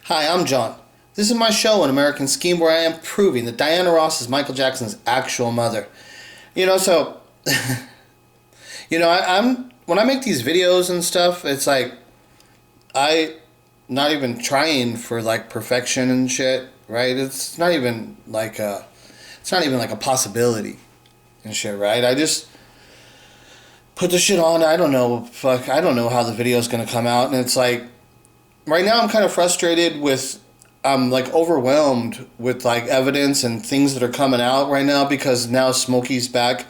Hi, I'm John. This is my show, An American Scheme, where I am proving that Diana Ross is Michael Jackson's actual mother. So, I'm when I make these videos and stuff, it's like, not even trying for like perfection and shit, right? It's not even like a possibility and shit, right? I just put the shit on. I don't know how the video is gonna come out, and it's like, right now I'm kind of frustrated with, I'm like overwhelmed with like evidence and things that are coming out right now, because now Smokey's back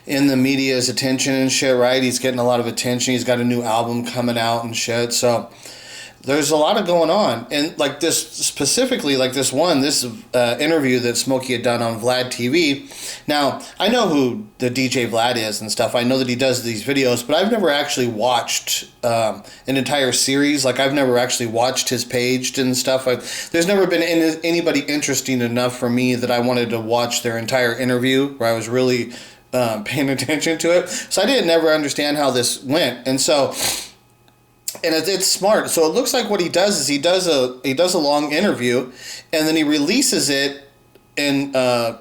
in the media's attention and shit, right? He's getting a lot of attention. He's got a new album coming out and shit. So there's a lot of going on. And like this specifically, like this interview that Smokey had done on VLADTV. Now, I know who the DJVLAD is and stuff. I know that he does these videos, but I've never actually watched an entire series. Like, I've never actually watched his page and stuff. There's never been anybody interesting enough for me that I wanted to watch their entire interview, where I was really paying attention to it. So I didn't never understand how this went. And so... And it's smart. So it looks like what he does is he does a long interview, and then he releases it in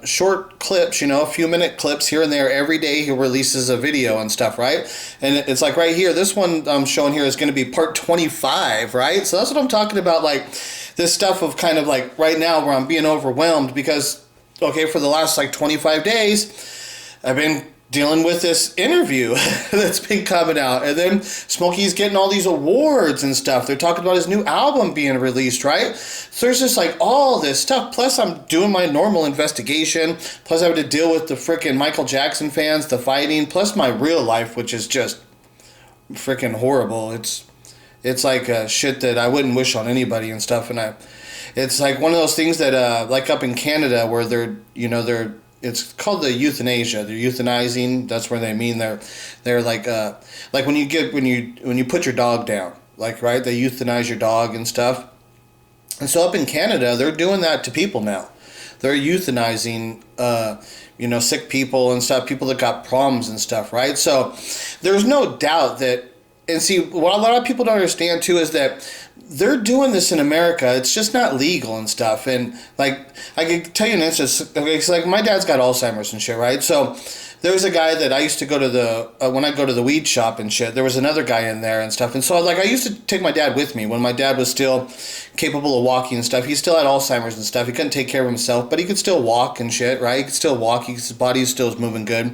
short clips, a few minute clips here and there. Every day he releases a video and stuff, right? And it's like right here, this one I'm showing here is going to be part 25, right? So that's what I'm talking about, like this stuff of kind of like right now where I'm being overwhelmed because, okay, for the last like 25 days, I've been dealing with this interview that's been coming out, and then Smokey's getting all these awards and stuff. They're talking about his new album being released, right? So there's just like all this stuff, plus I'm doing my normal investigation, plus I have to deal with the freaking Michael Jackson fans, the fighting, plus my real life, which is just freaking horrible. It's like shit that I wouldn't wish on anybody and stuff, and it's like one of those things that like up in Canada where they're it's called the euthanasia. They're euthanizing. That's where they mean they're like when you put your dog down, like, right? They euthanize your dog and stuff. And so up in Canada, they're doing that to people now. They're euthanizing sick people and stuff, people that got problems and stuff, right? So there's no doubt that, and see, what a lot of people don't understand too is that they're doing this in America. It's just not legal and stuff. And like, I can tell you an instance. Okay, so like my dad's got Alzheimer's and shit, right? So there's a guy that I used to go to when I go to the weed shop and shit, there was another guy in there and stuff. And so like I used to take my dad with me when my dad was still capable of walking and stuff. He still had Alzheimer's and stuff. He couldn't take care of himself, but he could still walk and shit, right? He could still walk. His body still was moving good.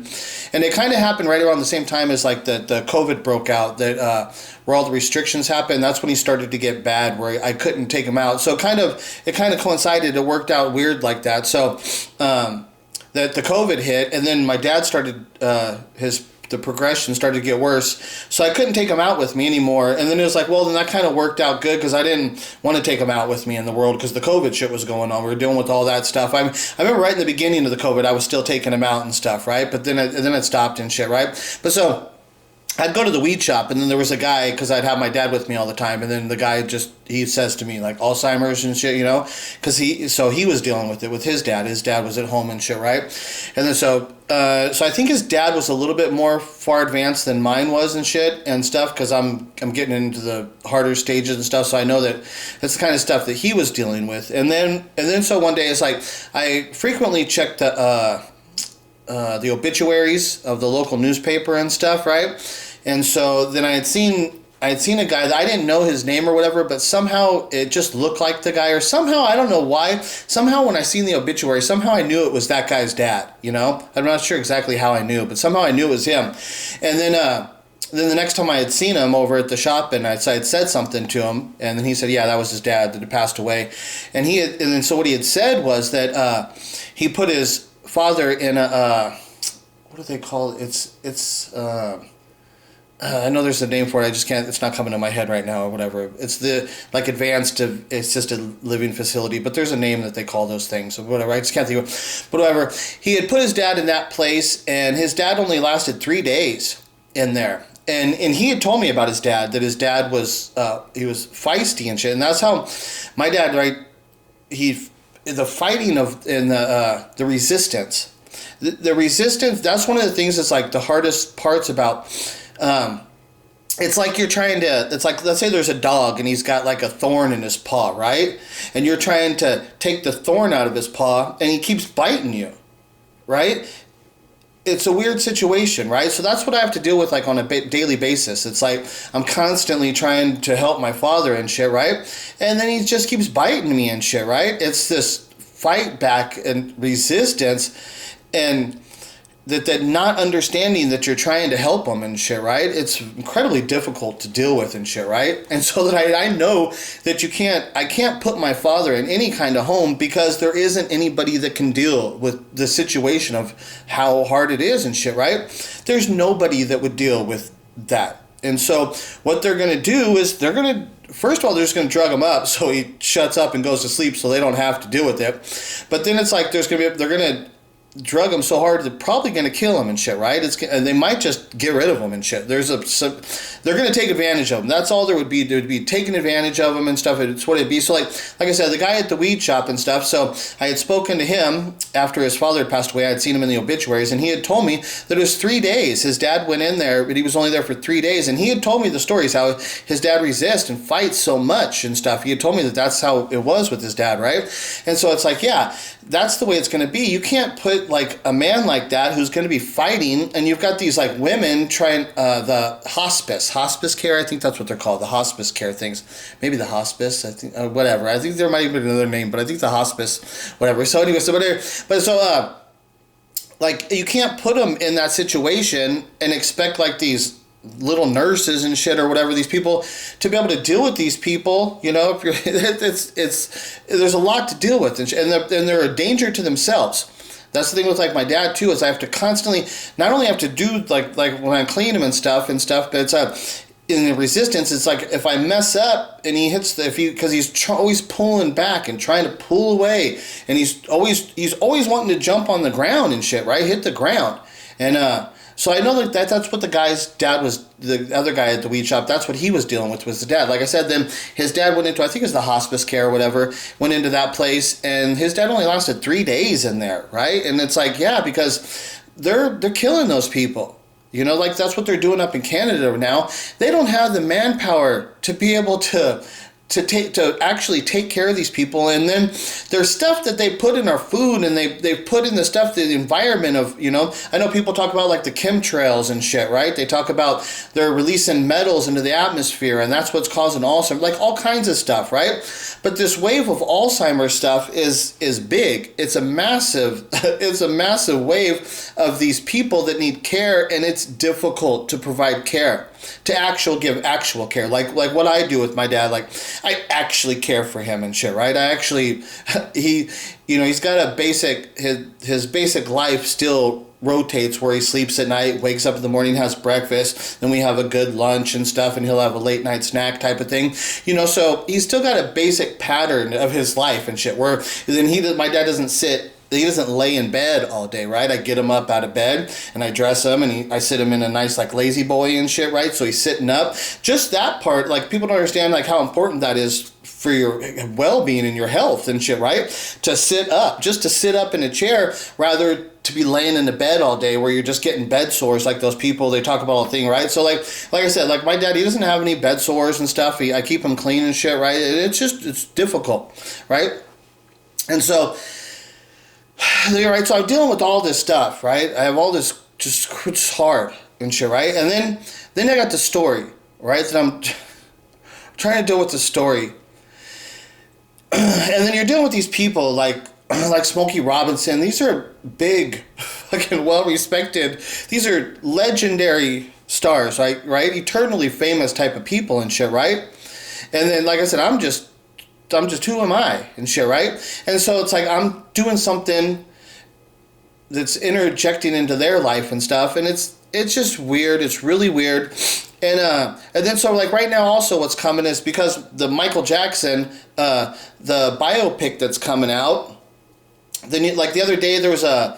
And it kind of happened right around the same time as like the COVID broke out, that where all the restrictions happened. That's when he started to get bad, where I couldn't take him out. So it kind of coincided. It worked out weird like that. So that the COVID hit, and then my dad started the progression started to get worse, so I couldn't take him out with me anymore. And then it was like, well, then that kind of worked out good, because I didn't want to take him out with me in the world, because the COVID shit was going on. We were dealing with all that stuff. I remember right in the beginning of the COVID, I was still taking him out and stuff, right? But then it stopped and shit, right? But so I'd go to the weed shop, and then there was a guy, because I'd have my dad with me all the time, and then the guy he says to me, like, Alzheimer's and shit, because he was dealing with it with his dad. His dad was at home and shit, right? And then so I think his dad was a little bit more far advanced than mine was and shit and stuff, because I'm getting into the harder stages and stuff, so I know that that's the kind of stuff that he was dealing with. And then so one day, it's like, I frequently checked the obituaries of the local newspaper and stuff, right? And so then I had seen a guy that I didn't know his name or whatever, but somehow it just looked like the guy, or somehow, I don't know why, somehow when I seen the obituary, somehow I knew it was that guy's dad, I'm not sure exactly how I knew, but somehow I knew it was him. And then the next time I had seen him over at the shop, and I had said something to him, and then he said, yeah, that was his dad that had passed away. And then so what he had said was that he put his father in a, what do they call it? It's I know there's a name for it. I just can't. It's not coming to my head right now, or whatever. It's the like advanced assisted living facility, but there's a name that they call those things. So whatever. I just can't think of it. But whatever. He had put his dad in that place, and his dad only lasted 3 days in there. And he had told me about his dad, that his dad was he was feisty and shit. And that's how my dad, right? The fighting and the resistance. The resistance. That's one of the things that's like the hardest parts about it's like you're trying to, it's like, let's say there's a dog and he's got like a thorn in his paw, right? And you're trying to take the thorn out of his paw and he keeps biting you, right? It's a weird situation, right? So that's what I have to deal with like on a daily basis. It's like I'm constantly trying to help my father and shit, right? And then he just keeps biting me and shit, right? It's this fight back and resistance, and that not understanding that you're trying to help them and shit, right? It's incredibly difficult to deal with and shit, right? And so that I know that I can't put my father in any kind of home because there isn't anybody that can deal with the situation of how hard it is and shit, right? There's nobody that would deal with that. And so what they're going to do is first of all, they're just going to drug him up so he shuts up and goes to sleep so they don't have to deal with it. But then it's like they're going to drug him so hard they're probably going to kill him and shit, right? And they might just get rid of him and shit. They're going to take advantage of him. That's all there would be. There would be taking advantage of him and stuff. It's what it'd be. So like I said, the guy at the weed shop and stuff, so I had spoken to him after his father had passed away. I had seen him in the obituaries, and he had told me that it was 3 days. His dad went in there, but he was only there for 3 days, and he had told me the stories, how his dad resists and fights so much and stuff. He had told me that that's how it was with his dad, right? And so it's like, yeah, that's the way it's going to be. You can't put like a man like that who's going to be fighting, and you've got these like women trying the hospice care. I think that's what they're called, the hospice care things. Maybe the hospice. I think whatever. I think there might be another name, but I think the hospice, whatever. So anyway, like you can't put them in that situation and expect like these little nurses and shit or whatever, these people, to be able to deal with these people. You know, if you're, there's a lot to deal with, and they're a danger to themselves. That's the thing with like my dad too, is I have to constantly not only have to do like when I clean him and stuff, but it's in the resistance. It's like if I mess up and he hits because he's always pulling back and trying to pull away, and he's always wanting to jump on the ground and shit, right? Hit the ground. And so I know that's what the guy's dad was, the other guy at the weed shop, that's what he was dealing with, was the dad. Like I said, then his dad went into, I think it was the hospice care or whatever, went into that place, and his dad only lasted 3 days in there, right? And it's like, yeah, because they're killing those people. You know, like that's what they're doing up in Canada now. They don't have the manpower to be able to actually take care of these people. And then there's stuff that they put in our food, and they put in the environment of, you know, I know people talk about like the chemtrails and shit, right? They talk about they're releasing metals into the atmosphere, and that's what's causing Alzheimer's, like all kinds of stuff, right? But this wave of Alzheimer's stuff is big. It's a massive wave of these people that need care, and it's difficult to provide care, to give actual care, like what I do with my dad. Like I actually care for him and shit, right? I actually, he's got a basic, his basic life still rotates, where he sleeps at night, wakes up in the morning, has breakfast, then we have a good lunch and stuff, and he'll have a late night snack type of thing, you know. So he's still got a basic pattern of his life and shit, where then my dad he doesn't lay in bed all day, right? I get him up out of bed and I dress him, and I sit him in a nice like lazy boy and shit, right? So he's sitting up. Just that part, like people don't understand like how important that is for your well-being and your health and shit, right? To sit up, just to sit up in a chair, rather to be laying in the bed all day where you're just getting bed sores, like those people they talk about all the thing, right? So like I said, like my dad, he doesn't have any bed sores and stuff. I keep him clean and shit, right? It's difficult, right? And so, right, so I'm dealing with all this stuff, right? I have all this, it's hard and shit, right? And then I got the story, right? That I'm trying to deal with the story. And then you're dealing with these people like Smokey Robinson. These are big, fucking well-respected, these are legendary stars, right? Eternally famous type of people and shit, right? And then, like I said, I'm just who am I and shit, right? And so it's like I'm doing something that's interjecting into their life and stuff, and it's just weird. It's really weird. And then so like right now also what's coming is, because the Michael Jackson the biopic that's coming out, then like the other day there's a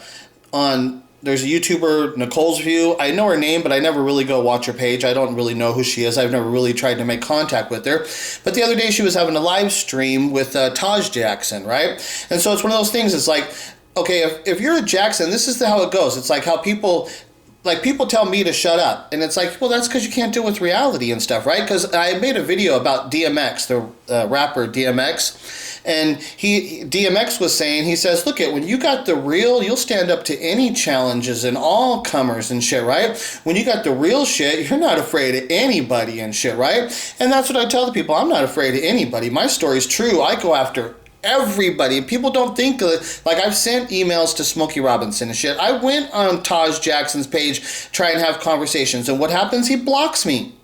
YouTuber, Nicole's View. I know her name, but I never really go watch her page. I don't really know who she is. I've never really tried to make contact with her. But the other day she was having a live stream with Taj Jackson, right? And so it's one of those things, it's like, okay, if you're a Jackson, this is how it goes. It's like how people like, people tell me to shut up, and it's like, well, that's because you can't deal with reality and stuff, right? Because I made a video about DMX, the rapper DMX, and DMX was saying, he says, look, when you got the real, you'll stand up to any challenges and all comers and shit, right? When you got the real shit, you're not afraid of anybody and shit, right? And that's what I tell the people. I'm not afraid of anybody. My story's true. I go after everybody. People don't think like, I've sent emails to Smokey Robinson and shit. I went on Taj Jackson's page, try and have conversations, and what happens? He blocks me,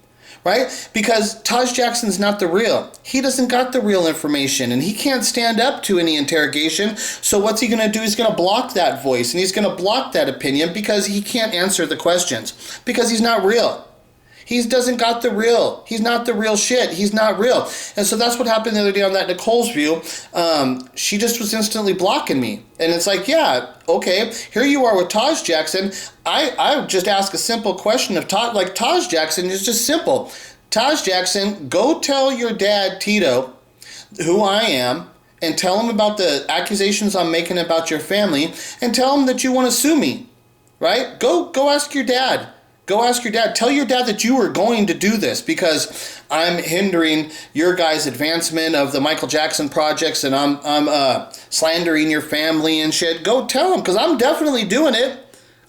right? Because Taj Jackson's not the real. He doesn't got the real information, and he can't stand up to any interrogation. So what's he gonna do? He's gonna block that voice, and he's gonna block that opinion because he can't answer the questions, because he's not real. He doesn't got the real. He's not the real shit. He's not real. And so that's what happened the other day on that Nicole's View. She just was instantly blocking me. And it's like, yeah, okay, here you are with Taj Jackson. I would just ask a simple question of Taj, like, Taj Jackson is just simple. Taj Jackson, go tell your dad, Tito, who I am, and tell him about the accusations I'm making about your family, and tell him that you want to sue me, right? Go ask your dad. Go ask your dad. Tell your dad that you are going to do this because I'm hindering your guys' advancement of the Michael Jackson projects, and I'm slandering your family and shit. Go tell him, because I'm definitely doing it.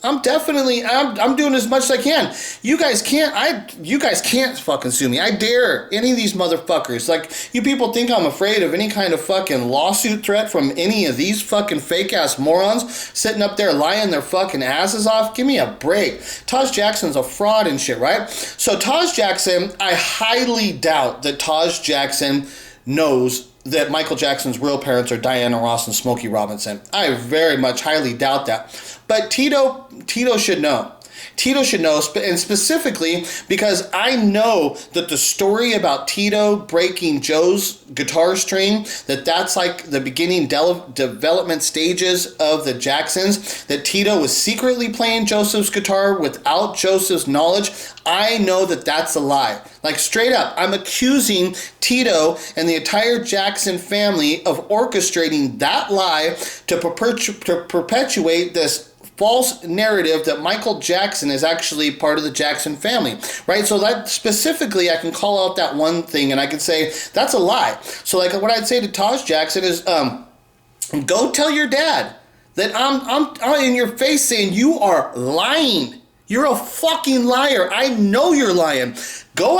I'm doing as much as I can. You guys can't fucking sue me. I dare any of these motherfuckers. Like, you people think I'm afraid of any kind of fucking lawsuit threat from any of these fucking fake ass morons sitting up there lying their fucking asses off? Give me a break. Taj Jackson's a fraud and shit, right? So Taj Jackson, I highly doubt that Taj Jackson knows that Michael Jackson's real parents are Diana Ross and Smokey Robinson. I very much highly doubt that. But Tito should know. Tito should know, and specifically because I know that the story about Tito breaking Joe's guitar string, that's like the beginning development stages of the Jacksons, that Tito was secretly playing Joseph's guitar without Joseph's knowledge. I know that that's a lie. Like, straight up, I'm accusing Tito and the entire Jackson family of orchestrating that lie to perpetuate this false narrative that Michael Jackson is actually part of the Jackson family, right? So that specifically, I can call out that one thing and I can say that's a lie. So like what I'd say to Taj Jackson is, go tell your dad that I'm in your face saying you are lying. You're a fucking liar. I know you're lying. Go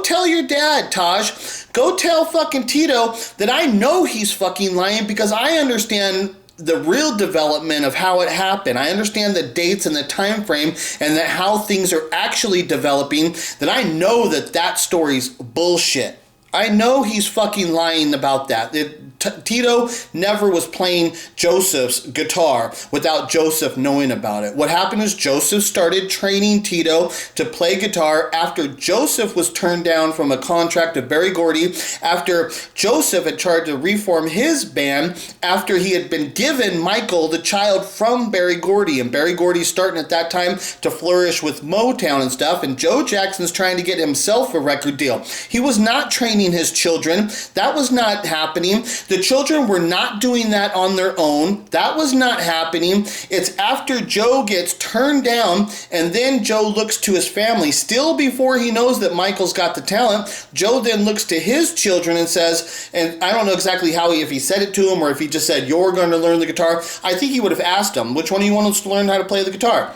tell your dad, Taj. Go tell fucking Tito that I know he's fucking lying, because I understand the real development of how it happened. I understand the dates and the time frame and that how things are actually developing, that I know that story's bullshit. I know he's fucking lying about that. Tito never was playing Joseph's guitar without Joseph knowing about it. What happened is Joseph started training Tito to play guitar after Joseph was turned down from a contract of Berry Gordy, after Joseph had tried to reform his band, after he had been given Michael, the child from Berry Gordy, and Berry Gordy's starting at that time to flourish with Motown and stuff, and Joe Jackson's trying to get himself a record deal. He was not training his children. That was not happening. The children were not doing that on their own. That was not happening. It's after Joe gets turned down, and then Joe looks to his family. Still before he knows that Michael's got the talent, Joe then looks to his children and says, and I don't know exactly if he said it to him or if he just said, you're going to learn the guitar. I think he would have asked him, which one of you want us to learn how to play the guitar?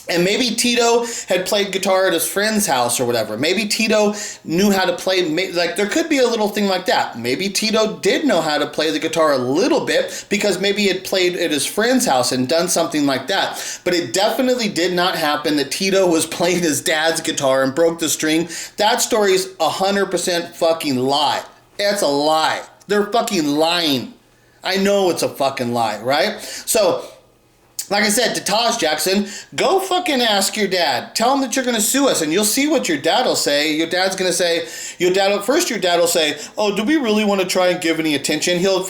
And maybe Tito had played guitar at his friend's house or whatever. Maybe Tito knew how to play, like there could be a little thing like that. Maybe Tito did know how to play the guitar a little bit because maybe he had played at his friend's house and done something like that. But it definitely did not happen that Tito was playing his dad's guitar and broke the string. That story's 100% fucking lie. It's a lie. They're fucking lying. I know it's a fucking lie, right? So, like I said to Taj Jackson, go fucking ask your dad. Tell him that you're going to sue us, and you'll see what your dad will say. Your dad's going to say, your dad will say, oh, do we really want to try and give any attention? He'll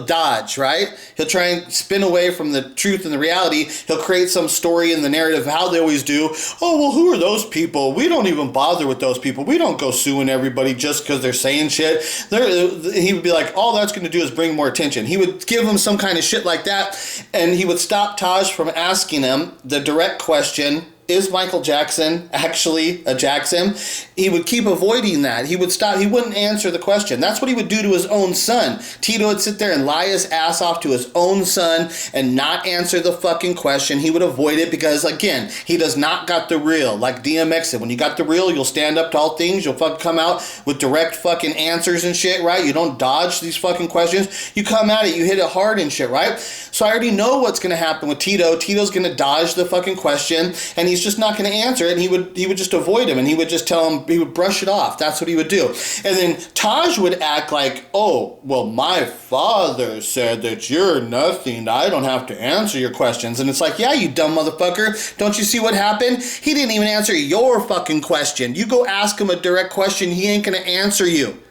dodge, right? He'll try and spin away from the truth and the reality. He'll create some story in the narrative, how they always do. Oh, well, who are those people? We don't even bother with those people. We don't go suing everybody just because they're saying shit. He would be like, all that's going to do is bring more attention. He would give him some kind of shit like that, and he would stop Taj Taj from asking him the direct question, is Michael Jackson actually a Jackson? He would keep avoiding that. He would stop. He wouldn't answer the question. That's what he would do to his own son. Tito would sit there and lie his ass off to his own son and not answer the fucking question. He would avoid it because, again, he does not got the real. Like DMX said, when you got the real, you'll stand up to all things. You'll fucking come out with direct fucking answers and shit, right? You don't dodge these fucking questions. You come at it, you hit it hard and shit, right? So I already know what's going to happen with Tito. Tito's going to dodge the fucking question, and he's just not going to answer it, and he would just avoid him, and he would just tell him, he would brush it off. That's what he would do. And then Taj would act like, oh, well, my father said that you're nothing. I don't have to answer your questions. And it's like, yeah, you dumb motherfucker. Don't you see what happened? He didn't even answer your fucking question. You go ask him a direct question, he ain't going to answer you.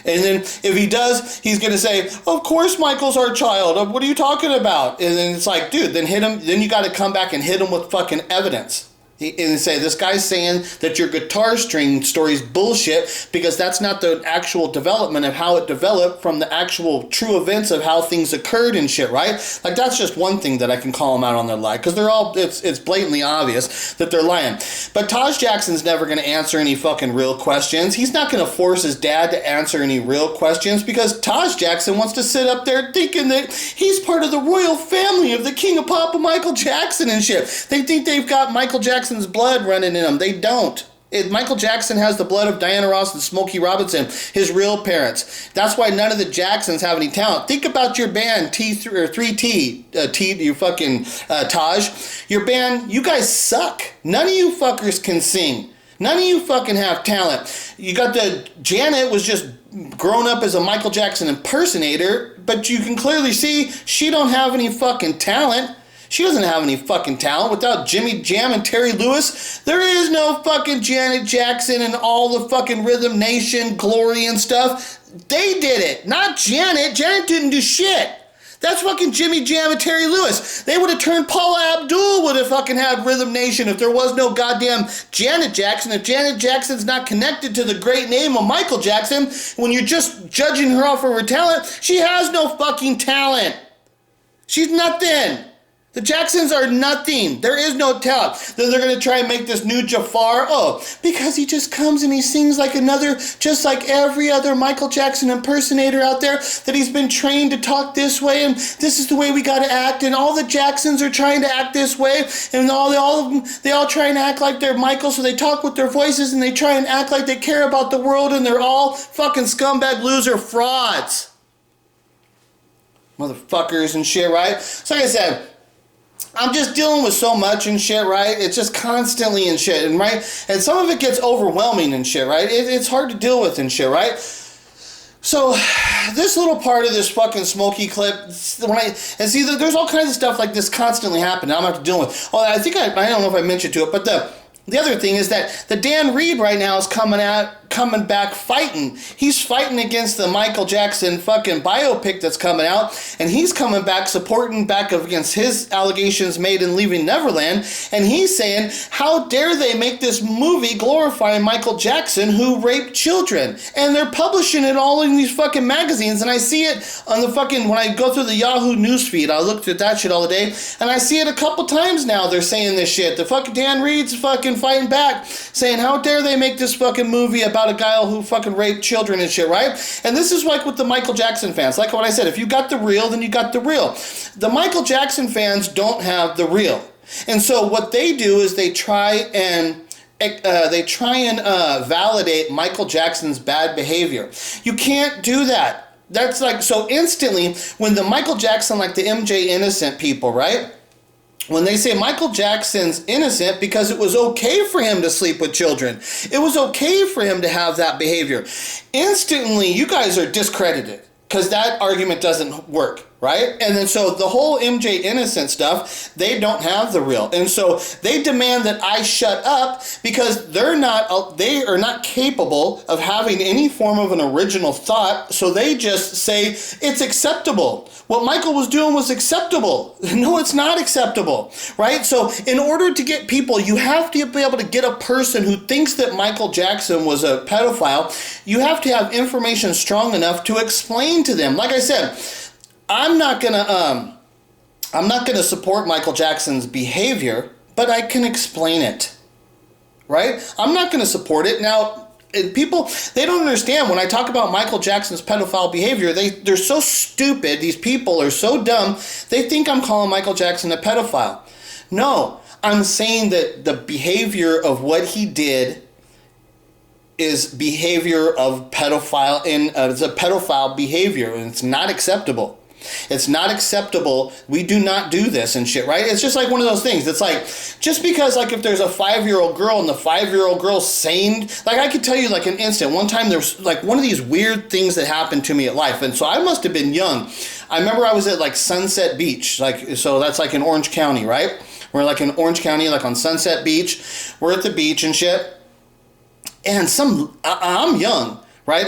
And then if he does, he's going to say, of course Michael's our child. What are you talking about? And then it's like, dude, then hit him. Then you got to come back and hit him with fucking evidence. And say, this guy's saying that your guitar string story's bullshit because that's not the actual development of how it developed from the actual true events of how things occurred and shit, right? Like, that's just one thing that I can call them out on their lie, because they're all, it's blatantly obvious that they're lying. But Taj Jackson's never going to answer any fucking real questions. He's not going to force his dad to answer any real questions because Taj Jackson wants to sit up there thinking that he's part of the royal family of the King of Pop, Michael Jackson and shit. They think they've got Michael Jackson's blood running in them. They don't. Michael Jackson has the blood of Diana Ross and Smokey Robinson, his real parents. That's why none of the Jacksons have any talent. Think about your band, T3 or 3T, you fucking Taj. Your band, you guys suck. None of you fuckers can sing. None of you fucking have talent. You got Janet was just grown up as a Michael Jackson impersonator, but you can clearly see she don't have any fucking talent. She doesn't have any fucking talent. Without Jimmy Jam and Terry Lewis, there is no fucking Janet Jackson and all the fucking Rhythm Nation glory and stuff. They did it, not Janet. Janet didn't do shit. That's fucking Jimmy Jam and Terry Lewis. They would have turned Paula Abdul would have fucking had Rhythm Nation if there was no goddamn Janet Jackson. If Janet Jackson's not connected to the great name of Michael Jackson, when you're just judging her off of her talent, she has no fucking talent. She's nothing. The Jacksons are nothing. There is no talent. Then they're going to try and make this new Jafar. Oh, because he just comes and he sings like another, just like every other Michael Jackson impersonator out there, that he's been trained to talk this way, and this is the way we got to act, and all the Jacksons are trying to act this way, and all of them, they all try and act like they're Michael, so they talk with their voices, and they try and act like they care about the world, and they're all fucking scumbag loser frauds. Motherfuckers and shit, right? So like I said, I'm just dealing with so much and shit, right? It's just constantly and shit, and right? And some of it gets overwhelming and shit, right? It's hard to deal with and shit, right? So this little part of this fucking Smokey clip, there's all kinds of stuff like this constantly happening. I'm going to have to deal with. Oh, I think I don't know if I mentioned to it, but the other thing is that the Dan Reed right now is coming back fighting. He's fighting against the Michael Jackson fucking biopic that's coming out, and he's coming back supporting back against his allegations made in Leaving Neverland, and he's saying, how dare they make this movie glorifying Michael Jackson who raped children, and they're publishing it all in these fucking magazines, and I see it on the fucking, when I go through the Yahoo newsfeed, I looked at that shit all the day, and I see it a couple times now, they're saying this shit. The fucking Dan Reed's fucking fighting back, saying, how dare they make this fucking movie about a guy who fucking raped children and shit, right? And this is like with the Michael Jackson fans. Like what I said, if you got the real, then you got the real. The Michael Jackson fans don't have the real. And so what they do is they try and validate Michael Jackson's bad behavior. You can't do that. That's like, so instantly, when the Michael Jackson, like the MJ innocent people, right? When they say Michael Jackson's innocent because it was okay for him to sleep with children. It was okay for him to have that behavior. Instantly, you guys are discredited because that argument doesn't work, right? And then so the whole MJ innocent stuff, they don't have the real. And so they demand that I shut up because they are not capable of having any form of an original thought. So they just say it's acceptable. What Michael was doing was acceptable. No, it's not acceptable, right? So in order to get people, you have to be able to get a person who thinks that Michael Jackson was a pedophile. You have to have information strong enough to explain to them. Like I said, I'm not gonna I'm not going to support Michael Jackson's behavior, but I can explain it. Right? I'm not going to support it. Now, people, they don't understand when I talk about Michael Jackson's pedophile behavior. They're so stupid. These people are so dumb. They think I'm calling Michael Jackson a pedophile. No, I'm saying that the behavior of what he did is behavior of pedophile, and it's a pedophile behavior, and it's not acceptable. It's not acceptable. We do not do this and shit, right? It's just like one of those things. It's like, just because, like, if there's a 5-year-old girl and the 5-year-old girl's saying, like, I could tell you, like, an instant. One time there's, like, one of these weird things that happened to me at life. And so I must have been young. I remember I was at, like, Sunset Beach. Like, so that's, like, in Orange County, right? We're, like, in Orange County, like, on Sunset Beach. We're at the beach and shit. And I'm young, right?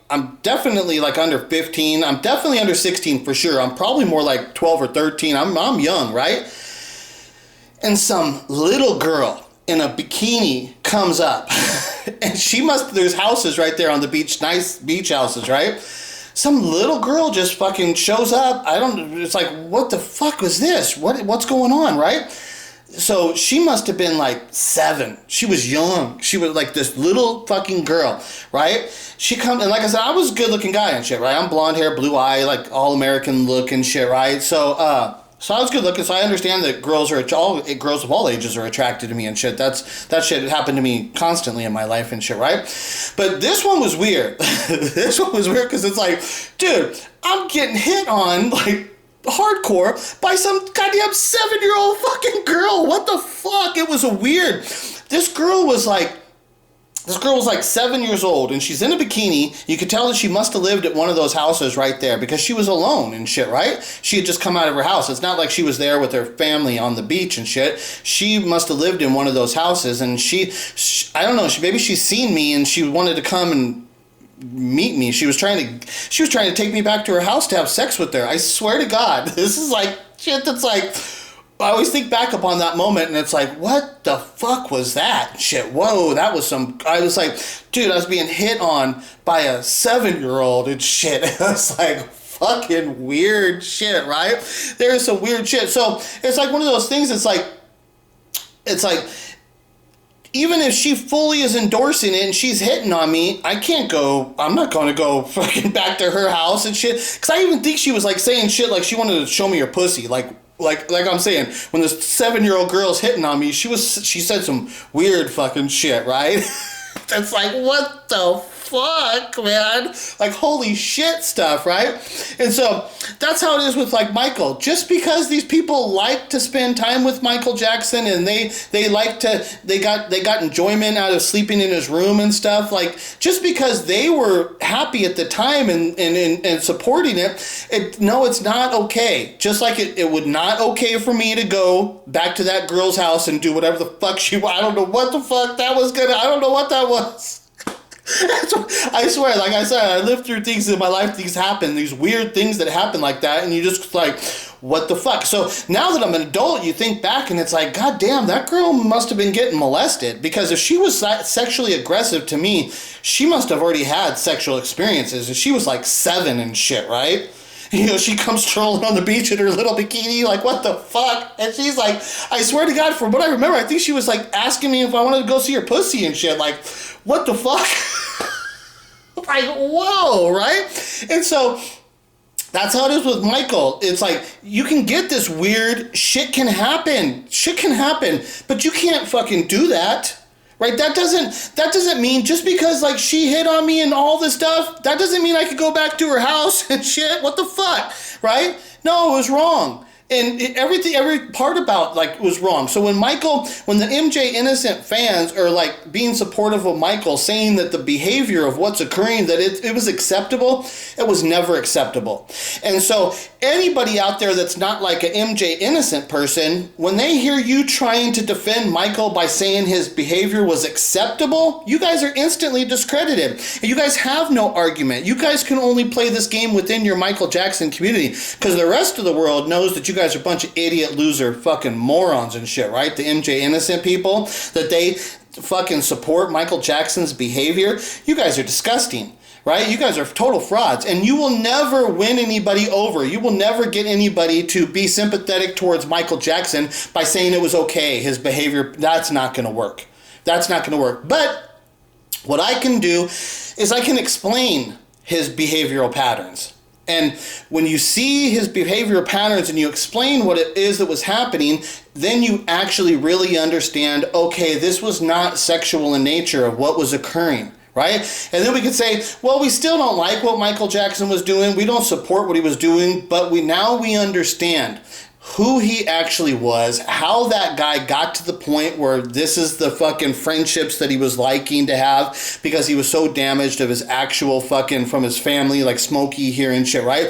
I'm definitely like under 15. I'm definitely under 16 for sure. I'm probably more like 12 or 13. I'm young, right? And some little girl in a bikini comes up. And there's houses right there on the beach, nice beach houses, right? Some little girl just fucking shows up. It's like, what the fuck was this? What's going on, right? So she must have been like 7. She was young. She was like this little fucking girl, right? She comes, and like I said, I was a good looking guy and shit, right? I'm blonde hair, blue eye, like all American look and shit, right? So I was good looking, so I understand that girls of all ages are attracted to me and shit. That shit happened to me constantly in my life and shit, right? But this one was weird. This one was weird because it's like, dude, I'm getting hit on like hardcore by some goddamn 7-year-old fucking girl. What the fuck? It was a weird. This girl was like 7 years old, and she's in a bikini. You could tell that she must have lived at one of those houses right there because she was alone and shit, right? She had just come out of her house. It's not like she was there with her family on the beach and shit. She must have lived in one of those houses, and she I don't know, maybe she's seen me and she wanted to come and meet me. She was trying to take me back to her house to have sex with her. I swear to God, this is like shit that's like, I always think back upon that moment and it's like, what the fuck was that shit? Whoa, that was I was like, dude, I was being hit on by a 7-year-old and shit. It was like fucking weird shit, right? There's some weird shit. So it's like one of those things. It's like even if she fully is endorsing it and she's hitting on me, I'm not going to go fucking back to her house and shit. Because I even think she was like saying shit like she wanted to show me her pussy. Like I'm saying, when this 7-year-old girl's hitting on me, she said some weird fucking shit, right? That's like, what the fuck, man? Like, holy shit stuff, right? And so that's how it is with like Michael. Just because these people like to spend time with Michael Jackson and they got enjoyment out of sleeping in his room and stuff, like just because they were happy at the time and supporting it, no, it's not okay. Just like it would not okay for me to go back to that girl's house and do whatever the fuck I don't know what the fuck that was I don't know what that was. I swear, like I said, I lived through things in my life, these happen, these weird things that happen like that, and you just like, what the fuck? So now that I'm an adult, you think back and it's like, god damn, that girl must have been getting molested, because if she was sexually aggressive to me, she must have already had sexual experiences, and she was like 7 and shit, right? You know, she comes strolling on the beach in her little bikini, like, what the fuck? And she's like, I swear to God, from what I remember, I think she was like asking me if I wanted to go see her pussy and shit. Like, what the fuck? Like, whoa, right? And so that's how it is with Michael. It's like, you can get this weird shit can happen. Shit can happen, but you can't fucking do that. Right? That doesn't mean just because like she hit on me and all this stuff, that doesn't mean I could go back to her house and shit. What the fuck? Right? No, it was wrong. And every part about like was wrong. So when the MJ innocent fans are like being supportive of Michael, saying that the behavior of what's occurring, that it was acceptable, it was never acceptable. And so anybody out there that's not like an MJ innocent person, when they hear you trying to defend Michael by saying his behavior was acceptable, you guys are instantly discredited. And you guys have no argument. You guys can only play this game within your Michael Jackson community, because the rest of the world knows that you guys are a bunch of idiot, loser, fucking morons and shit, right? The MJ innocent people, that they fucking support Michael Jackson's behavior. You guys are disgusting, right? You guys are total frauds, and you will never win anybody over. You will never get anybody to be sympathetic towards Michael Jackson by saying it was okay, his behavior. That's not going to work. That's not going to work. But what I can do is I can explain his behavioral patterns. And when you see his behavioral patterns and you explain what it is that was happening, then you actually really understand, okay, this was not sexual in nature of what was occurring, right? And then we could say, well, we still don't like what Michael Jackson was doing. We don't support what he was doing, but now we understand who he actually was, how that guy got to the point where this is the fucking friendships that he was liking to have because he was so damaged of his actual fucking, from his family, like Smokey here and shit, right?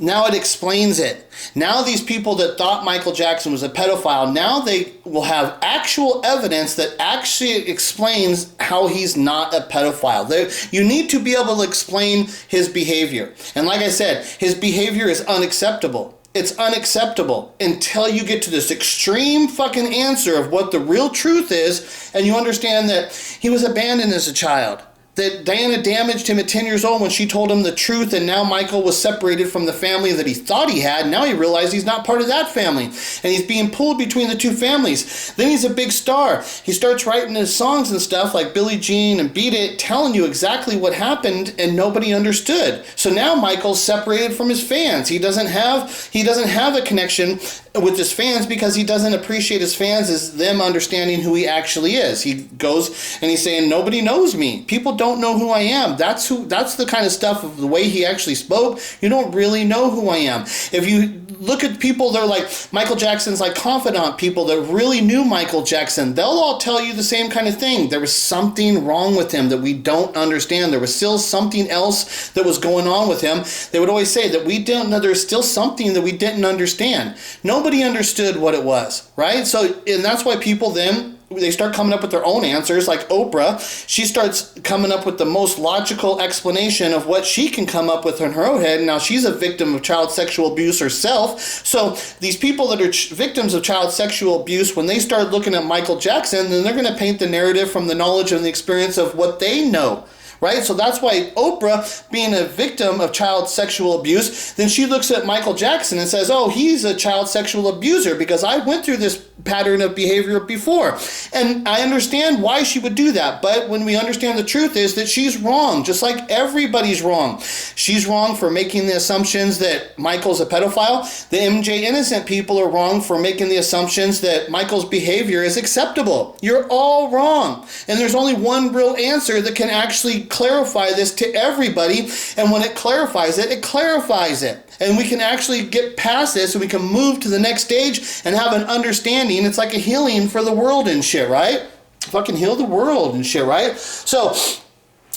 Now it explains it. Now these people that thought Michael Jackson was a pedophile, now they will have actual evidence that actually explains how he's not a pedophile. You need to be able to explain his behavior. And like I said, his behavior is unacceptable. It's unacceptable until you get to this extreme fucking answer of what the real truth is, and you understand that he was abandoned as a child. That Diana damaged him at 10 years old when she told him the truth, and now Michael was separated from the family that he thought he had. Now he realized he's not part of that family, and he's being pulled between the two families. Then he's a big star. He starts writing his songs and stuff like Billie Jean and Beat It, telling you exactly what happened, and nobody understood. So now Michael's separated from his fans. He doesn't have a connection with his fans because he doesn't appreciate his fans as them understanding who he actually is. He goes and he's saying, nobody knows me. People don't know who I am. That's the kind of stuff of the way he actually spoke. You don't really know who I am. If you look at people that are like Michael Jackson's like confidant people that really knew Michael Jackson, they'll all tell you the same kind of thing. There was something wrong with him that we don't understand. There was still something else that was going on with him. They would always say that we didn't know, there's still something that we didn't understand. Nobody understood what it was, right? So, and that's why people then, they start coming up with their own answers, like Oprah. She starts coming up with the most logical explanation of what she can come up with in her own head. Now, she's a victim of child sexual abuse herself. So these people that are victims of child sexual abuse, when they start looking at Michael Jackson, then they're going to paint the narrative from the knowledge and the experience of what they know. Right? So that's why Oprah, being a victim of child sexual abuse, then she looks at Michael Jackson and says, oh, he's a child sexual abuser because I went through this pattern of behavior before. And I understand why she would do that. But when we understand the truth is that she's wrong, just like everybody's wrong. She's wrong for making the assumptions that Michael's a pedophile. The MJ innocent people are wrong for making the assumptions that Michael's behavior is acceptable. You're all wrong. And there's only one real answer that can actually clarify this to everybody. And when it clarifies it, it clarifies it. And we can actually get past this and we can move to the next stage and have an understanding. It's like a healing for the world and shit, right? Fucking heal the world and shit, right? So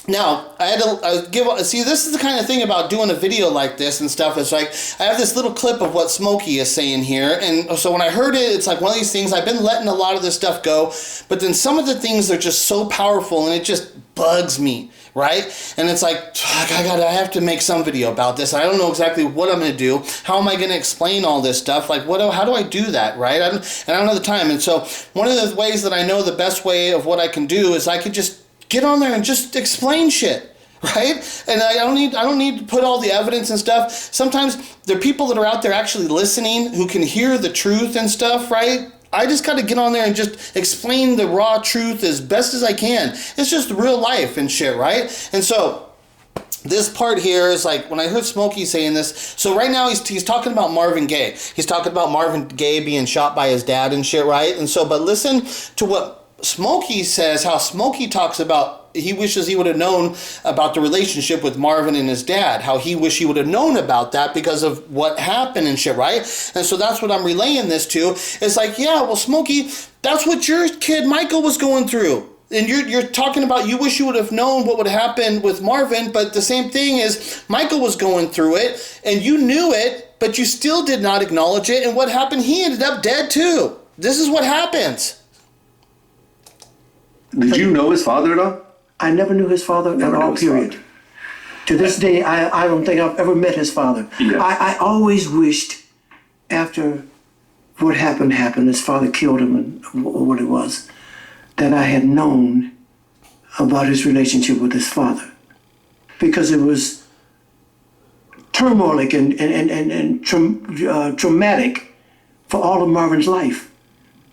now, I had to see, this is the kind of thing about doing a video like this and stuff. It's like, I have this little clip of what Smokey is saying here. And so when I heard it, it's like one of these things, I've been letting a lot of this stuff go. But then some of the things are just so powerful and it just bugs me, right? And it's like, fuck, I have to make some video about this. I don't know exactly what I'm going to do. How am I going to explain all this stuff? Like, how do I do that, right? I don't know the time. And so one of the ways that I know the best way of what I can do is I could just get on there and just explain shit, right? And I don't need to put all the evidence and stuff. Sometimes there are people that are out there actually listening who can hear the truth and stuff, right? I just got to get on there and just explain the raw truth as best as I can. It's just real life and shit, right? And so this part here is like, when I heard Smokey saying this, so right now he's talking about Marvin Gaye. He's talking about Marvin Gaye being shot by his dad and shit, right? And so, but listen to what Smokey says, how Smokey talks about, he wishes he would have known about the relationship with Marvin and his dad, how he wish he would have known about that because of what happened and shit, right? And so that's what I'm relaying this to. It's like, yeah, well, Smokey, that's what your kid Michael was going through. And you're talking about you wish you would have known what would happen with Marvin, but the same thing is Michael was going through it, and you knew it, but you still did not acknowledge it, and what happened? He ended up dead too. This is what happens. Did you know his father at all? I never knew his father at all, period. To this day, I don't think I've ever met his father. Yeah. I always wished after what happened, his father killed him, and what it was, that I had known about his relationship with his father. because it was turmoilic and traumatic for all of Marvin's life.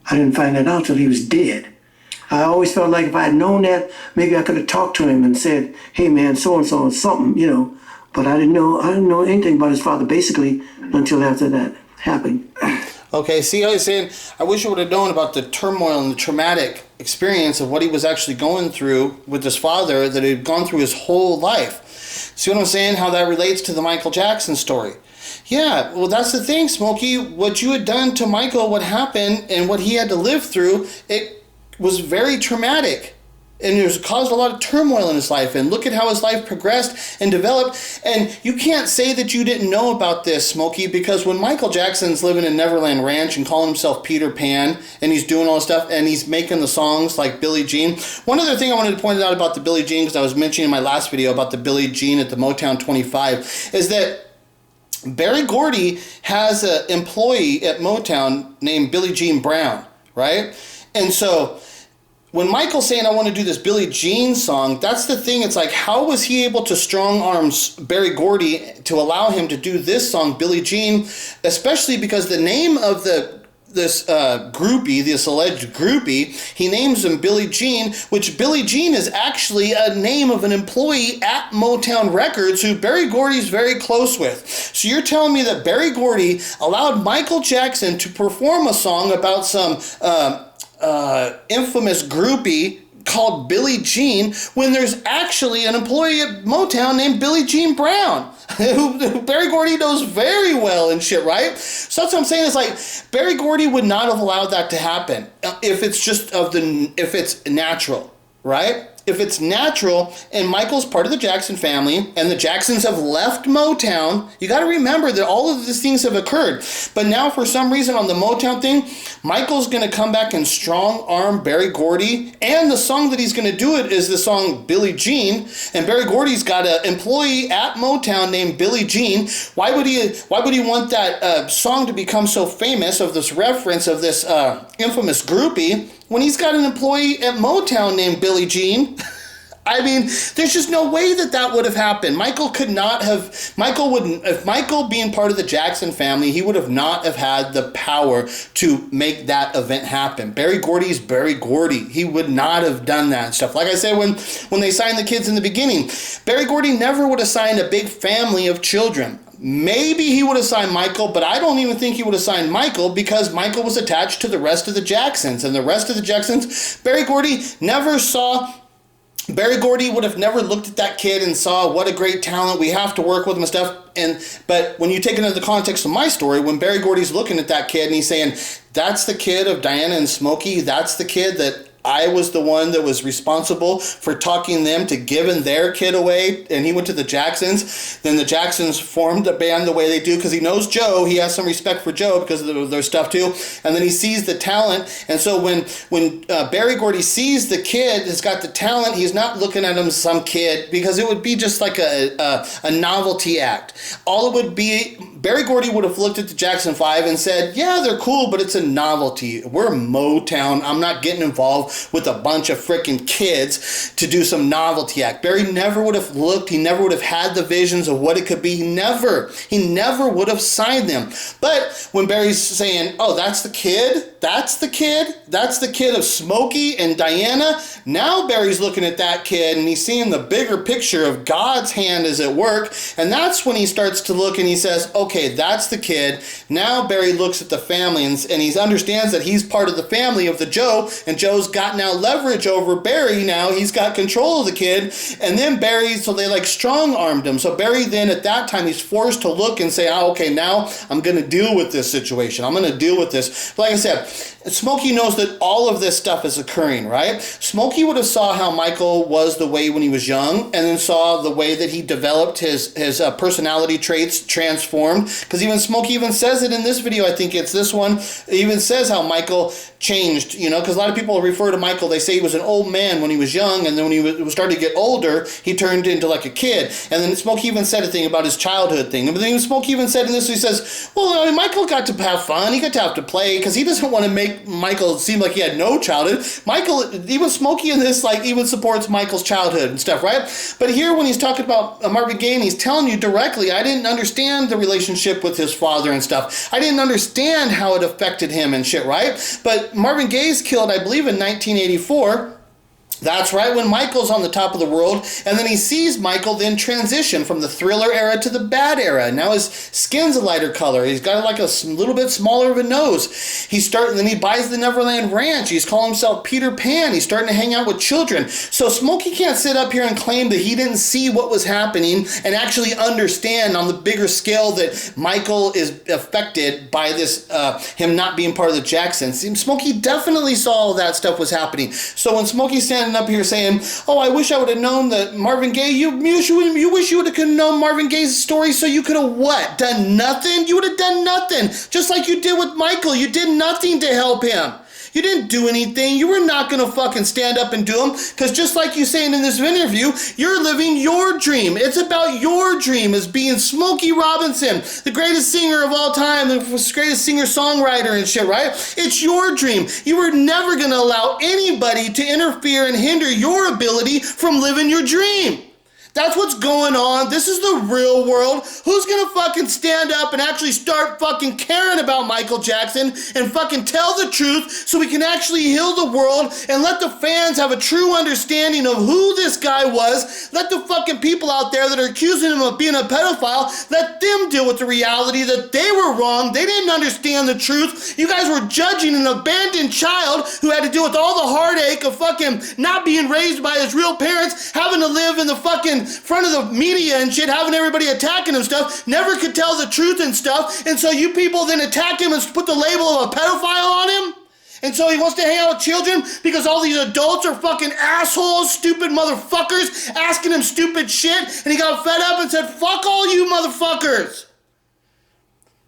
I didn't find that out till he was dead. I always felt like if I had known that, maybe I could have talked to him and said, "Hey man, so and so, something," you know. But I didn't know anything about his father basically until after that happened. Okay, see how he's saying, I wish I would have known about the turmoil and the traumatic experience of what he was actually going through with his father that had gone through his whole life. See what I'm saying? How that relates to the Michael Jackson story. Yeah, well, that's the thing, Smokey. What you had done to Michael, what happened, and what he had to live through, it was very traumatic. And it caused a lot of turmoil in his life. And look at how his life progressed and developed. And you can't say that you didn't know about this, Smokey, because when Michael Jackson's living in Neverland Ranch and calling himself Peter Pan, and he's doing all this stuff, and he's making the songs like Billie Jean. One other thing I wanted to point out about the Billie Jean, because I was mentioning in my last video about the Billie Jean at the Motown 25, is that Berry Gordy has an employee at Motown named Billie Jean Brown, right? And so when Michael's saying, I want to do this Billie Jean song, that's the thing. It's like, how was he able to strong arm Berry Gordy to allow him to do this song, Billie Jean, especially because the name of this groupie, this alleged groupie, he names him Billie Jean, which Billie Jean is actually a name of an employee at Motown Records who Berry Gordy's very close with. So you're telling me that Berry Gordy allowed Michael Jackson to perform a song about some infamous groupie called Billie Jean when there's actually an employee at Motown named Billie Jean Brown who Berry Gordy knows very well and shit, right? So that's what I'm saying. Is like Berry Gordy would not have allowed that to happen if it's natural, right? If it's natural and Michael's part of the Jackson family and the Jacksons have left Motown, you got to remember that all of these things have occurred. But now for some reason on the Motown thing, Michael's going to come back and strong arm Berry Gordy, and the song that he's going to do it is the song Billie Jean, and Berry Gordy's got an employee at Motown named Billie Jean. Why would he want that song to become so famous of this reference of this infamous groupie when he's got an employee at Motown named Billie Jean? I mean, there's just no way that would have happened. If Michael being part of the Jackson family, he would have not have had the power to make that event happen. Berry Gordy's Berry Gordy. He would not have done that stuff. Like I said, when they signed the kids in the beginning, Berry Gordy never would have signed a big family of children. Maybe he would have signed Michael, but I don't even think he would have signed Michael because Michael was attached to the rest of the Jacksons. And the rest of the Jacksons, Berry Gordy would have never looked at that kid and saw what a great talent, we have to work with him and stuff. But when you take it into the context of my story, when Berry Gordy's looking at that kid and he's saying, that's the kid of Diana and Smokey, that's the kid that I was the one that was responsible for talking them to giving their kid away, and he went to the Jacksons. Then the Jacksons formed a band the way they do because he knows Joe. He has some respect for Joe because of their stuff too. And then he sees the talent. And so when Berry Gordy sees the kid has got the talent, he's not looking at him as some kid because it would be just like a novelty act. All it would be, Berry Gordy would have looked at the Jackson 5 and said, yeah, they're cool, but it's a novelty. We're Motown. I'm not getting involved with a bunch of freaking kids to do some novelty act. Berry never would have looked. He never would have had the visions of what it could be. He never would have signed them. But when Berry's saying, oh, that's the kid of Smokey and Diana, now Berry's looking at that kid and he's seeing the bigger picture of God's hand is at work. And that's when he starts to look and he says, okay, that's the kid. Now Berry looks at the family and he understands that he's part of the family of the Joe, and Joe's got now leverage over Berry. Now he's got control of the kid, and then Berry, so they like strong armed him. So Berry then at that time he's forced to look and say, oh, okay, now I'm going to deal with this situation. I'm going to deal with this. But like I said, Smokey knows that all of this stuff is occurring, right? Smokey would have saw how Michael was the way when he was young, and then saw the way that he developed his personality traits transformed. Because even Smokey even says it in this video. I think it's this one. It even says how Michael changed, because a lot of people refer to to Michael, they say he was an old man when he was young, and then when he was starting to get older, he turned into like a kid. And then Smokey even said a thing about his childhood thing. And then Smokey even said in this, he says, well, I mean, Michael got to have fun. He got to have to play because he doesn't want to make Michael seem like he had no childhood. Michael, even Smokey in this, like, even supports Michael's childhood and stuff, right? But here when he's talking about Marvin Gaye, and he's telling you directly, I didn't understand the relationship with his father and stuff. I didn't understand how it affected him and shit, right? But Marvin Gaye's killed, I believe, in 1984. That's right, when Michael's on the top of the world, and then he sees Michael then transition from the Thriller era to the Bad era. Now his skin's a lighter color. He's got like a little bit smaller of a nose. Then he buys the Neverland Ranch. He's calling himself Peter Pan. He's starting to hang out with children. So Smokey can't sit up here and claim that he didn't see what was happening and actually understand on the bigger scale that Michael is affected by this, him not being part of the Jacksons. Smokey definitely saw all that stuff was happening. So when Smokey's standing up here saying, oh, I wish I would have known that Marvin Gaye, you wish you would have known Marvin Gaye's story so you could have what? Done nothing? You would have done nothing. Just like you did with Michael. You did nothing to help him. You didn't do anything. You were not going to fucking stand up and do them because just like you saying in this interview, you're living your dream. It's about your dream as being Smokey Robinson, the greatest singer of all time, the greatest singer-songwriter and shit, right? It's your dream. You were never going to allow anybody to interfere and hinder your ability from living your dream. That's what's going on. This is the real world. Who's gonna fucking stand up and actually start fucking caring about Michael Jackson and fucking tell the truth so we can actually heal the world and let the fans have a true understanding of who this guy was? Let the fucking people out there that are accusing him of being a pedophile, let them deal with the reality that they were wrong. They didn't understand the truth. You guys were judging an abandoned child who had to deal with all the heartache of fucking not being raised by his real parents, having to live in the fucking front of the media and shit, having everybody attacking him stuff, never could tell the truth and stuff, and so you people then attack him and put the label of a pedophile on him? And so he wants to hang out with children because all these adults are fucking assholes, stupid motherfuckers, asking him stupid shit, and he got fed up and said, fuck all you motherfuckers.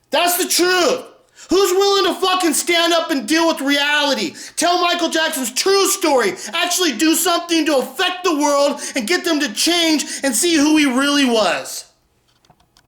That's the truth. Who's willing to fucking stand up and deal with reality? Tell Michael Jackson's true story. Actually do something to affect the world and get them to change and see who he really was.